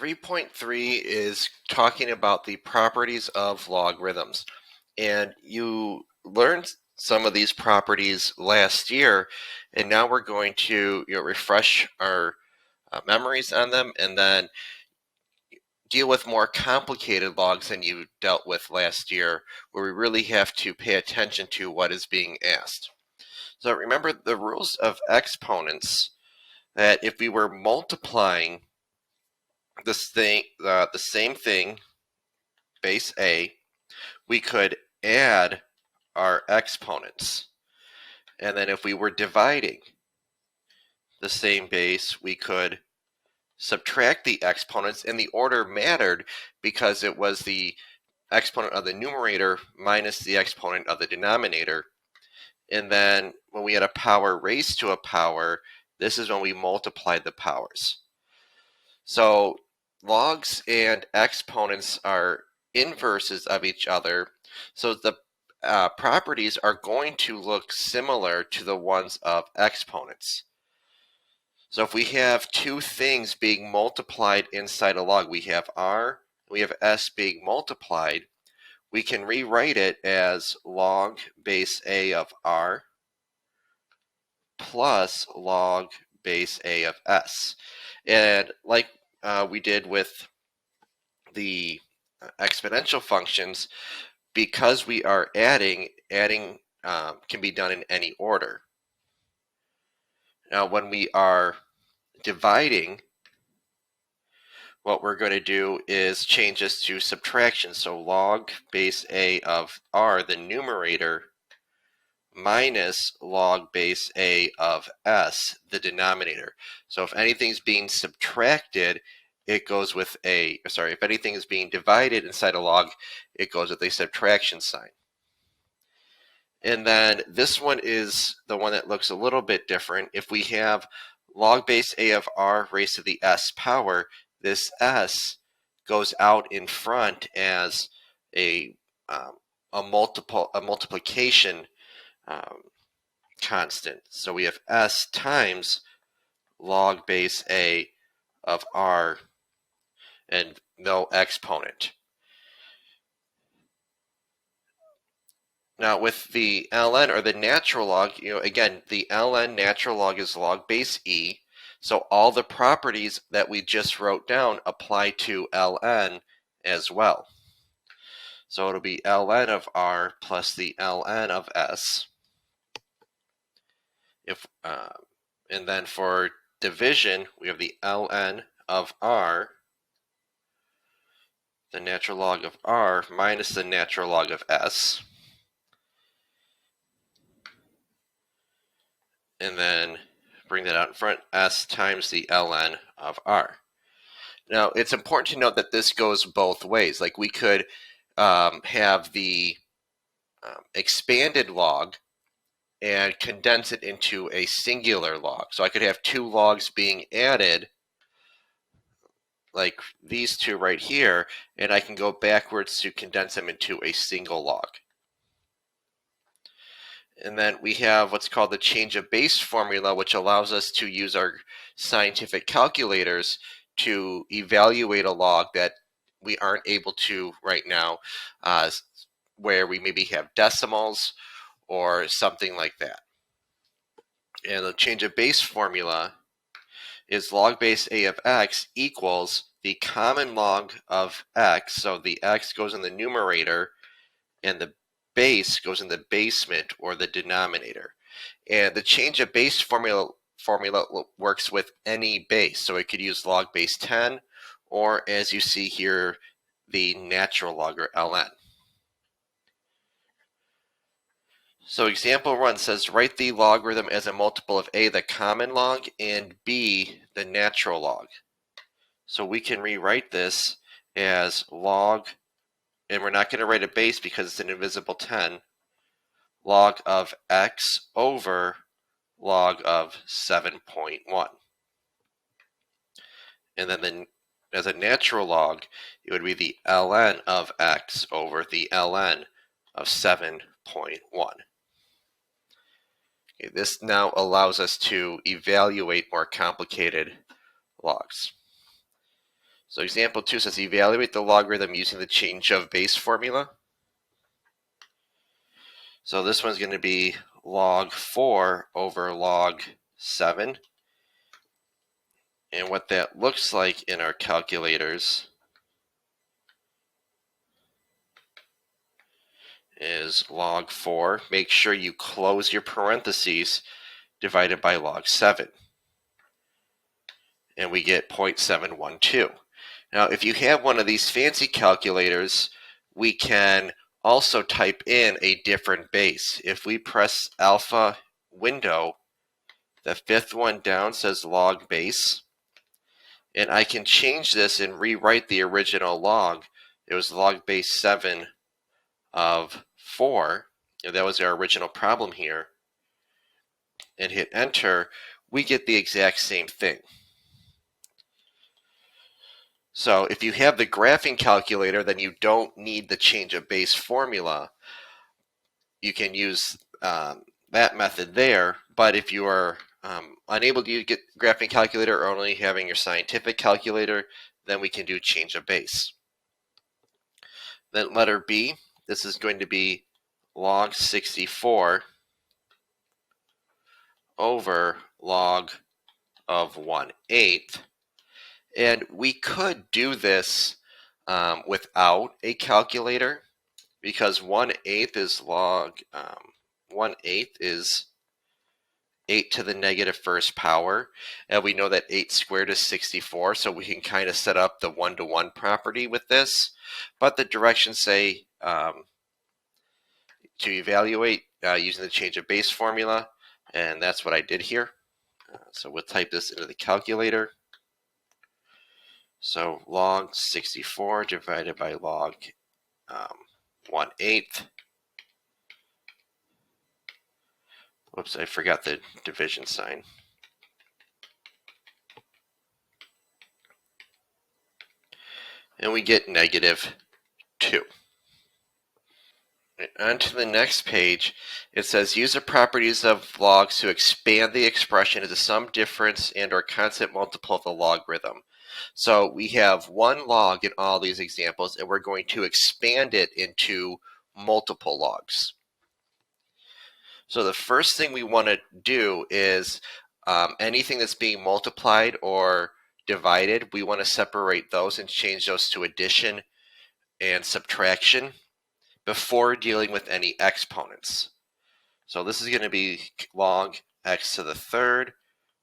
3.3 is talking about the properties of logarithms. And you learned some of these properties last year, and now we're going to refresh our memories on them and then deal with more complicated logs than you dealt with last year, where we really have to pay attention to what is being asked. So remember the rules of exponents, that if we were multiplying this thing, the same thing, base A, we could add our exponents. And then if we were dividing the same base, we could subtract the exponents, and the order mattered because it was the exponent of the numerator minus the exponent of the denominator. And then when we had a power raised to a power, this is when we multiplied the powers. So logs and exponents are inverses of each other, so the properties are going to look similar to the ones of exponents. So if we have two things being multiplied inside a log, we have r, we have s being multiplied, we can rewrite it as log base a of r plus log base a of s. And like we did with the exponential functions, because we are adding can be done in any order. Now when we are dividing, what we're going to do is change this to subtraction. So log base a of r, the numerator, minus log base a of s, the denominator. So if anything's being subtracted, it goes with if anything is being divided inside a log, it goes with a subtraction sign. And then this one is the one that looks a little bit different. If we have log base a of r raised to the s power, this s goes out in front as a multiplication constant. So we have s times log base a of r and no exponent. Now with the ln, or the natural log, again, the ln natural log is log base e, so all the properties that we just wrote down apply to ln as well. So it'll be ln of r plus the ln of s. And then for division, we have the ln of r, the natural log of r, minus the natural log of s. And then bring that out in front, s times the ln of r. Now, it's important to note that this goes both ways. Like we could have the expanded log and condense it into a singular log. So I could have two logs being added, like these two right here, and I can go backwards to condense them into a single log. And then we have what's called the change of base formula, which allows us to use our scientific calculators to evaluate a log that we aren't able to right now, where we maybe have decimals or something like that. And the change of base formula is log base a of x equals the common log of x, so the x goes in the numerator and the base goes in the basement or the denominator. And the change of base formula works with any base, so it could use log base 10, or as you see here, the natural log, or ln. So example 1 says write the logarithm as a multiple of a, the common log, and b, the natural log. So we can rewrite this as log, and we're not going to write a base because it's an invisible 10, log of x over log of 7.1. And then as a natural log, it would be the ln of x over the ln of 7.1. Okay, this now allows us to evaluate more complicated logs. So example 2 says evaluate the logarithm using the change of base formula. So this one's going to be log 4 over log 7. And what that looks like in our calculators is log 4. Make sure you close your parentheses, divided by log 7. And we get 0.712. Now, if you have one of these fancy calculators, we can also type in a different base. If we press alpha window, the fifth one down says log base. And I can change this and rewrite the original log. It was log base 7 of 4. And that was our original problem here. And hit enter. We get the exact same thing. So if you have the graphing calculator, then you don't need the change of base formula. You can use that method there. But if you are unable to get graphing calculator or only having your scientific calculator, then we can do change of base. Then letter B, this is going to be log 64 over log of 1/8. And we could do this without a calculator, because 1/8 is log 1/8 is 8 to the negative first power, and we know that 8 squared is 64, so we can kind of set up the one-to-one property with this. But the directions say to evaluate using the change of base formula, and that's what I did here. So we'll type this into the calculator. So log 64 divided by log 1/8. Whoops, I forgot the division sign. And we get -2. On to the next page, it says use the properties of logs to expand the expression into some difference and or constant multiple of the logarithm. So we have one log in all these examples, and we're going to expand it into multiple logs. So the first thing we want to do is anything that's being multiplied or divided, we want to separate those and change those to addition and subtraction before dealing with any exponents. So this is going to be log x to the third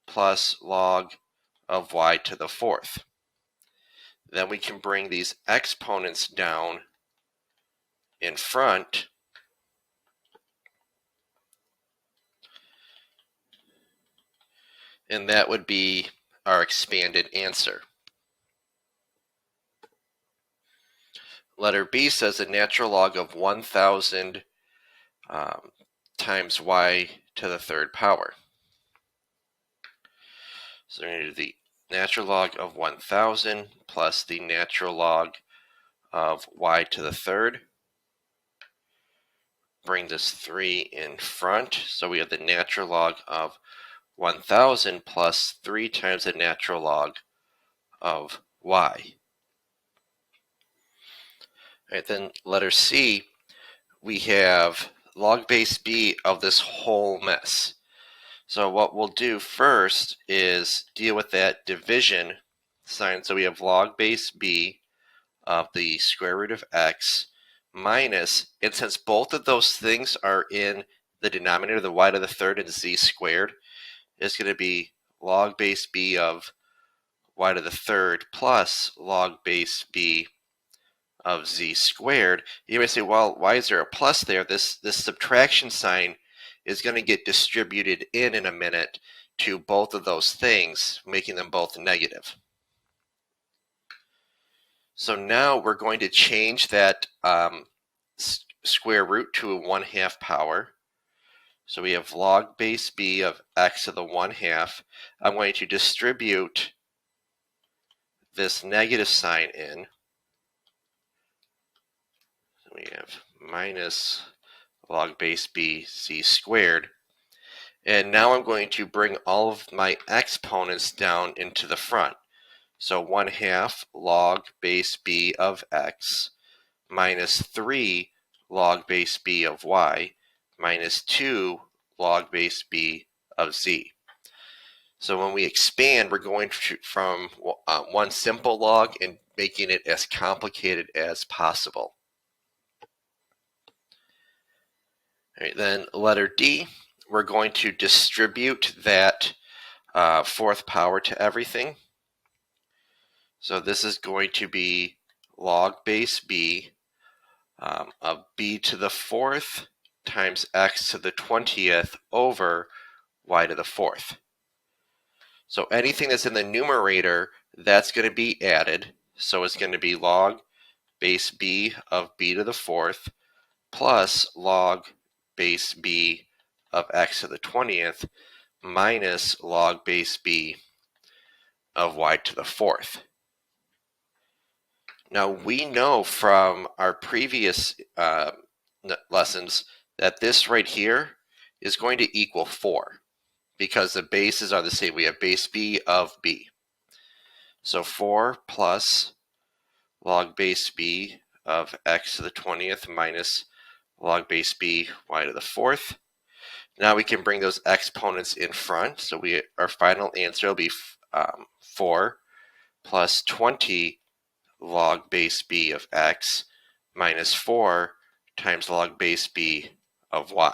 plus log of y to the fourth. Then we can bring these exponents down in front, and that would be our expanded answer. Letter B says the natural log of 1,000 times y to the third power. So we're going to do the natural log of 1,000 plus the natural log of y to the third. Bring this 3 in front. So we have the natural log of 1,000 plus 3 times the natural log of y. All right, then letter C, we have log base b of this whole mess. So what we'll do first is deal with that division sign. So we have log base b of the square root of x minus, and since both of those things are in the denominator, the y to the third and z squared, is going to be log base b of y to the third plus log base b of z squared. You may say, well, why is there a plus there? This subtraction sign is going to get distributed in a minute to both of those things, making them both negative. So now we're going to change that square root to a 1/2 power. So we have log base b of x to the 1/2. I'm going to distribute this negative sign in. So we have minus log base b z squared. And now I'm going to bring all of my exponents down into the front. So 1/2 log base b of x minus 3 log base b of y minus 2 log base b of z. So when we expand, we're going from one simple log and making it as complicated as possible. All right, then letter D, we're going to distribute that fourth power to everything. So this is going to be log base b of b to the fourth times x to the 20th over y to the fourth. So anything that's in the numerator, that's going to be added. So it's going to be log base b of b to the fourth plus log base b of x to the 20th minus log base b of y to the fourth. Now we know from our previous lessons that this right here is going to equal 4 because the bases are the same. We have base b of b. So 4 plus log base b of x to the 20th minus log base b y to the fourth. Now we can bring those exponents in front. So our final answer will be 4 plus 20 log base b of x minus 4 times log base b of y.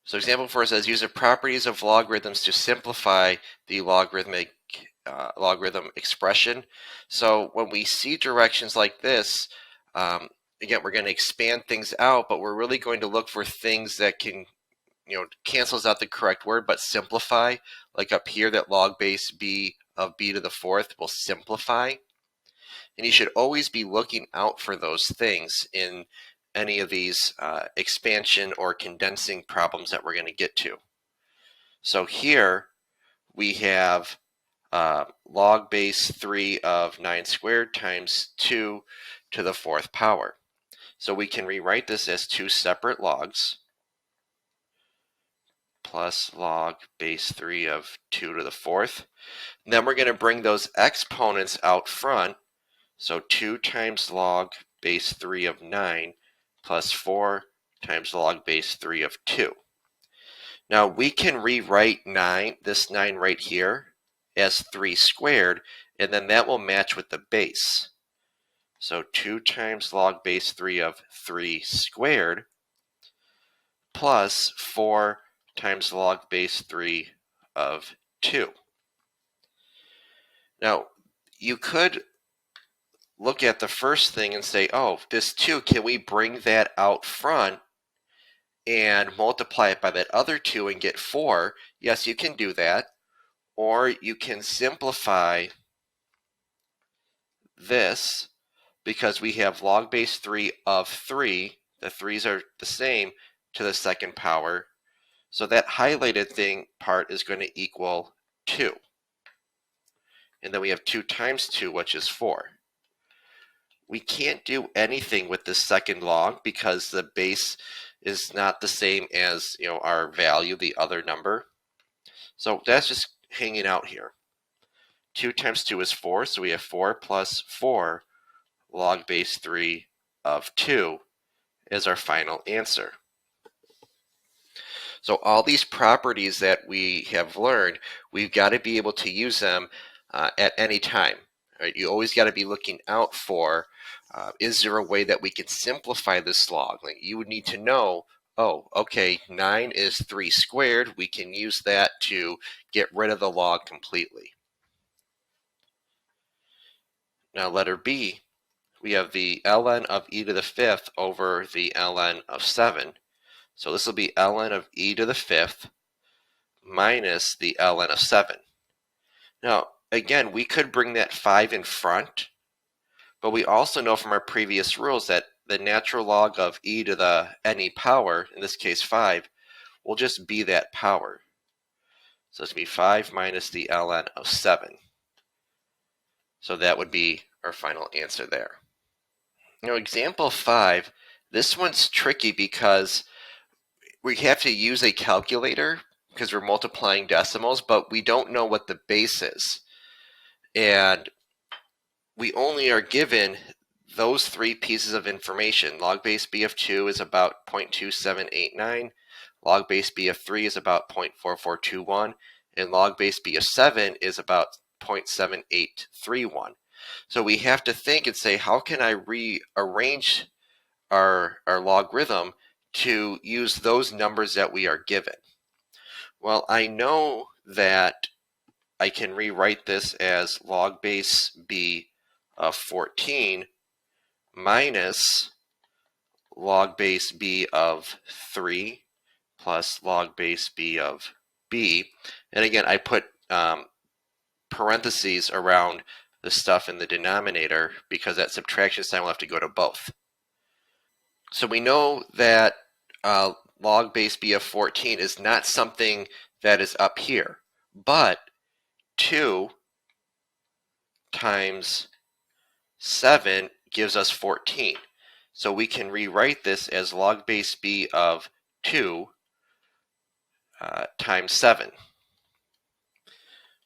So example 4 says use the properties of logarithms to simplify the logarithm expression. So when we see directions like this, again, we're going to expand things out, but we're really going to look for things that can, cancels out the correct word, but simplify. Like up here, that log base b of b to the fourth will simplify. And you should always be looking out for those things in any of these expansion or condensing problems that we're going to get to. So here we have log base 3 of 9 squared times 2 to the fourth power. So we can rewrite this as two separate logs plus log base 3 of 2 to the fourth. And then we're going to bring those exponents out front. So 2 times log base 3 of 9 plus 4 times log base 3 of 2. Now we can rewrite this 9 right here as 3 squared, and then that will match with the base. So 2 times log base 3 of 3 squared plus 4 times log base 3 of 2. Now you could look at the first thing and say, oh, this 2, can we bring that out front and multiply it by that other 2 and get 4? Yes, you can do that. Or you can simplify this because we have log base 3 of 3. The 3's are the same to the second power. So that highlighted part is going to equal 2. And then we have 2 times 2, which is 4. We can't do anything with this second log because the base is not the same as our value, the other number. So that's just hanging out here. 2 times 2 is 4, so we have 4 plus 4 log base 3 of 2 is our final answer. So all these properties that we have learned, we've got to be able to use them at any time. Right? You always got to be looking out for, is there a way that we can simplify this log? Like you would need to know, oh, okay, 9 is 3 squared. We can use that to get rid of the log completely. Now letter B, we have the ln of e to the fifth over the ln of 7. So this will be ln of e to the fifth minus the ln of 7. Now, again, we could bring that 5 in front, but we also know from our previous rules that the natural log of e to the any power, in this case 5, will just be that power. So it's going to be 5 minus the ln of 7. So that would be our final answer there. Now, example 5, this one's tricky because we have to use a calculator because we're multiplying decimals, but we don't know what the base is. And we only are given those three pieces of information. Log base b of 2 is about 0.2789, log base b of 3 is about 0.4421, and log base b of 7 is about 0.7831. So we have to think and say, how can I rearrange our logarithm to use those numbers that we are given? Well, I know that I can rewrite this as log base b of 14 minus log base b of 3 plus log base b of b. And again, I put parentheses around the stuff in the denominator because that subtraction sign will have to go to both. So we know that log base b of 14 is not something that is up here, but 2 times 7 gives us 14. So we can rewrite this as log base b of 2 times 7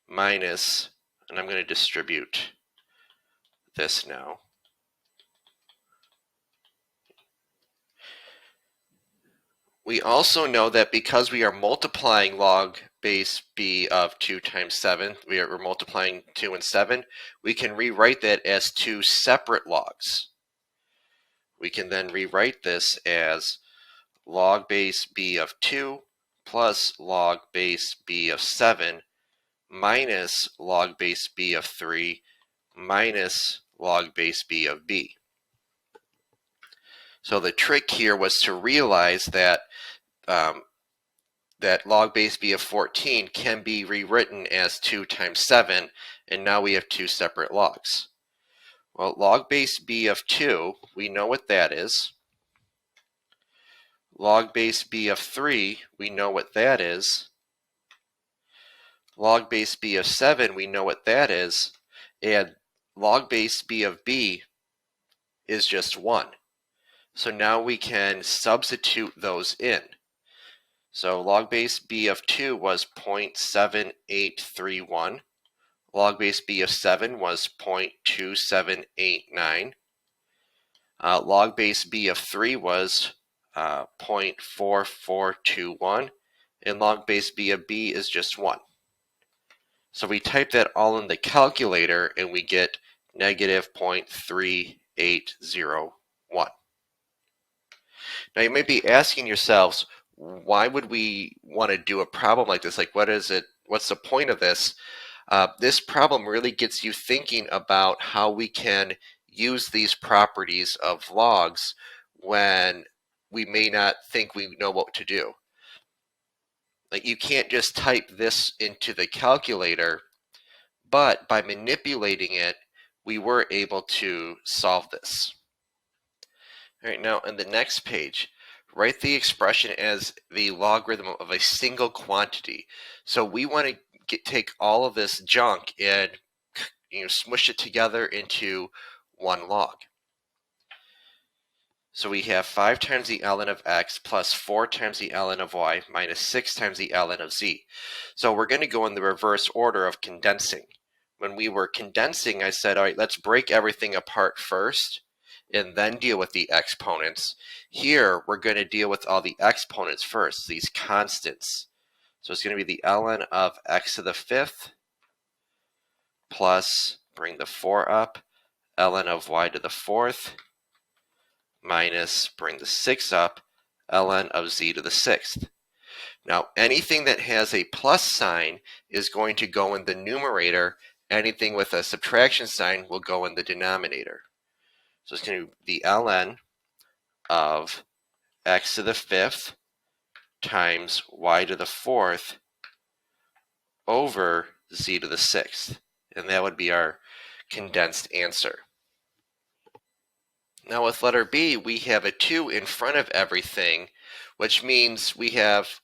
minus, and I'm going to distribute this now. We also know that because we are multiplying log base b of 2 times 7, we're multiplying 2 and 7, we can rewrite that as two separate logs. We can then rewrite this as log base b of 2 plus log base b of 7 minus log base b of 3 minus log base b of b. So the trick here was to realize that that log base b of 14 can be rewritten as 2 times 7, and now we have two separate logs. Well, log base b of 2, we know what that is. Log base b of 3, we know what that is. Log base b of 7, we know what that is. And log base b of b is just 1. So now we can substitute those in. So log base b of 2 was 0.7831. Log base b of 7 was 0.2789. Log base b of 3 was 0.4421. And log base b of b is just 1. So we type that all in the calculator and we get negative 0.3801. Now you might be asking yourselves, why would we want to do a problem like this? Like, what is it? What's the point of this? This problem really gets you thinking about how we can use these properties of logs when we may not think we know what to do. Like, you can't just type this into the calculator, but by manipulating it, we were able to solve this. All right, now in the next page, write the expression as the logarithm of a single quantity. So we want to take all of this junk and smush it together into one log. So we have 5 times the ln of x plus 4 times the ln of y minus 6 times the ln of z. So we're going to go in the reverse order of condensing. When we were condensing, I said, all right, let's break everything apart first and then deal with the exponents. Here, we're going to deal with all the exponents first, these constants. So it's going to be the ln of x to the 5th plus, bring the 4 up, ln of y to the 4th minus, bring the 6 up, ln of z to the 6th. Now, anything that has a plus sign is going to go in the numerator. Anything with a subtraction sign will go in the denominator. So it's going to be the ln of x to the 5th times y to the 4th over z to the 6th. And that would be our condensed answer. Now with letter B, we have a 2 in front of everything, which means we have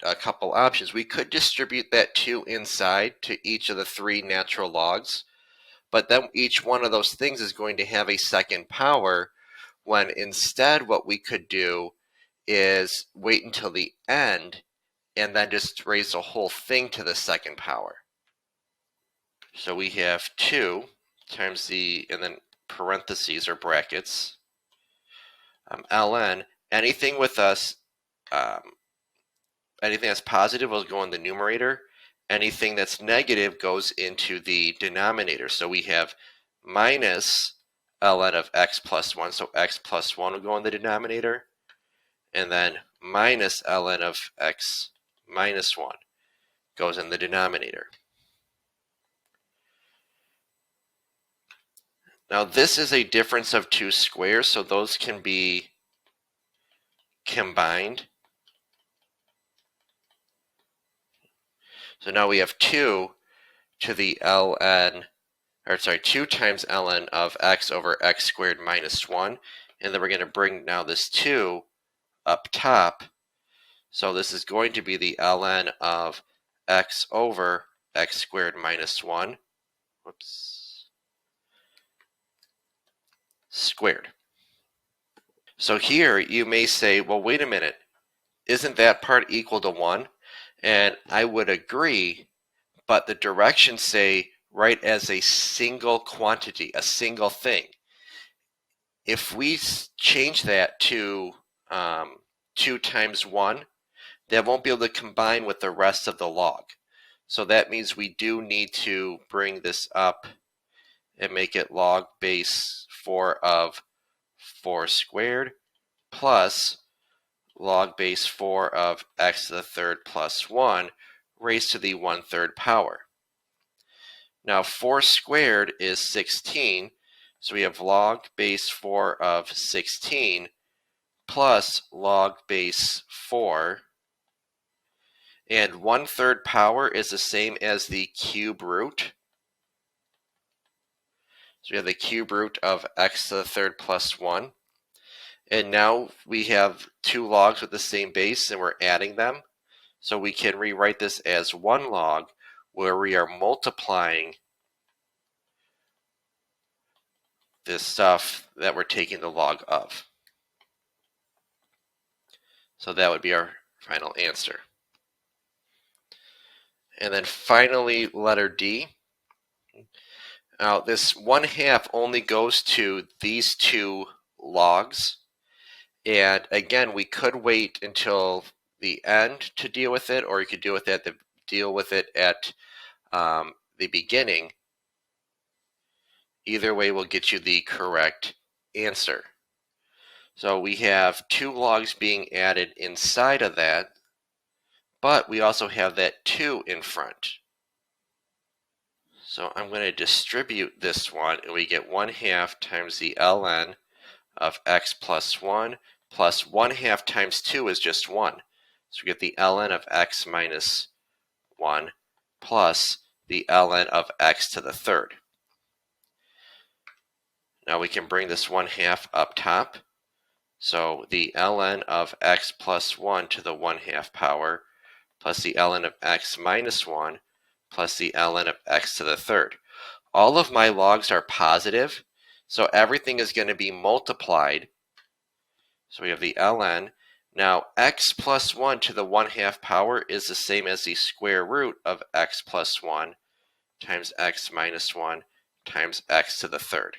a couple options. We could distribute that 2 inside to each of the 3 natural logs, but then each one of those things is going to have a second power, when instead what we could do is wait until the end and then just raise the whole thing to the second power. So we have 2 times the, and then parentheses or brackets, ln. Anything with us, anything that's positive will go in the numerator. Anything that's negative goes into the denominator. So we have minus ln of x plus 1. So x plus 1 will go in the denominator. And then minus ln of x minus 1 goes in the denominator. Now this is a difference of 2 squares, so those can be combined. So now we have 2 to the ln, or sorry, 2 times ln of x over x squared minus 1. And then we're going to bring now this 2 up top. So this is going to be the ln of x over x squared minus 1. Whoops. Squared. So here you may say, well, wait a minute. Isn't that part equal to 1? And I would agree, but the directions say write as a single quantity, a single thing. If we change that to 2 times 1, that won't be able to combine with the rest of the log. So that means we do need to bring this up and make it log base 4 of 4 squared plus log base 4 of x to the third plus 1 raised to the 1/3 power. Now 4 squared is 16, so we have log base 4 of 16 plus log base 4, and 1/3 power is the same as the cube root. So we have the cube root of x to the third plus 1. And now we have 2 logs with the same base and we're adding them. So we can rewrite this as 1 log where we are multiplying this stuff that we're taking the log of. So that would be our final answer. And then finally, letter D. Now this 1/2 only goes to these 2 logs. And again, we could wait until the end to deal with it, or you could deal with it at the beginning. Either way will get you the correct answer. So we have 2 logs being added inside of that, but we also have that 2 in front. So I'm going to distribute this one, and we get 1/2 times the ln of x plus 1 plus 1/2 times 2 is just 1. So we get the ln of x minus 1 plus the ln of x to the third. Now we can bring this 1/2 up top. So the ln of x plus 1 to the 1/2 power plus the ln of x minus 1 plus the ln of x to the third. All of my logs are positive, so everything is going to be multiplied. So we have the ln. Now x plus 1 to the 1/2 power is the same as the square root of x plus 1 times x minus 1 times x to the third.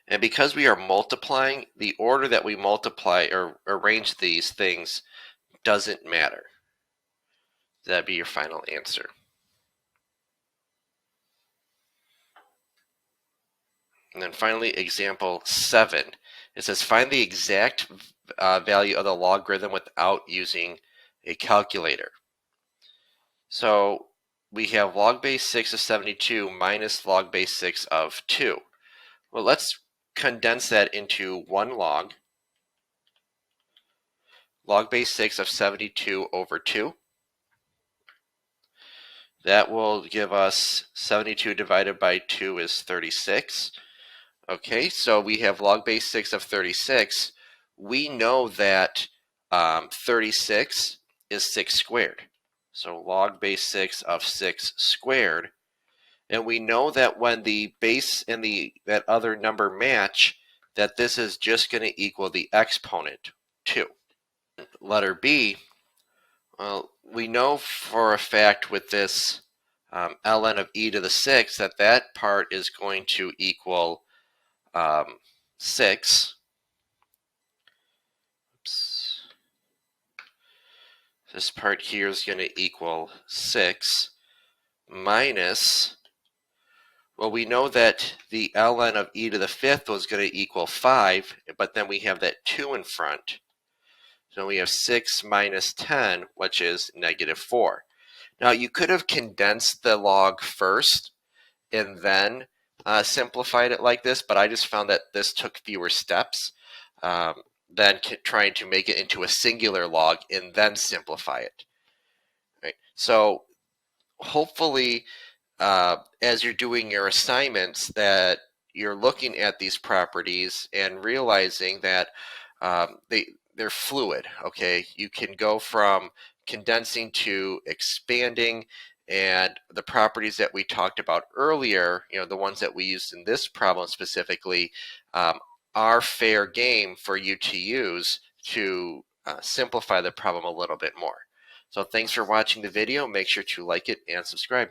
And because we are multiplying, the order that we multiply or arrange these things doesn't matter. That'd be your final answer. And then finally, example 7. It says find the exact value of the logarithm without using a calculator. So we have log base 6 of 72 minus log base 6 of 2. Well, let's condense that into 1 log. Log base 6 of 72 over 2. That will give us 72 divided by 2 is 36. Okay, so we have log base 6 of 36. We know that 36 is 6 squared. So log base 6 of 6 squared. And we know that when the base and that other number match, that this is just going to equal the exponent 2. Letter B, well, we know for a fact with this ln of e to the 6th, that part is going to equal 6. Oops. This part here is going to equal 6 minus, well, we know that the ln of e to the 5th was going to equal 5, but then we have that 2 in front. So we have 6 minus 10, which is negative 4. Now, you could have condensed the log first and then simplified it like this, but I just found that this took fewer steps than trying to make it into a singular log and then simplify it. Right? So hopefully, as you're doing your assignments, that you're looking at these properties and realizing that they're fluid. Okay, you can go from condensing to expanding, and the properties that we talked about earlier, the ones that we used in this problem specifically, are fair game for you to use to simplify the problem a little bit more. So thanks for watching the video. Make sure to like it and subscribe.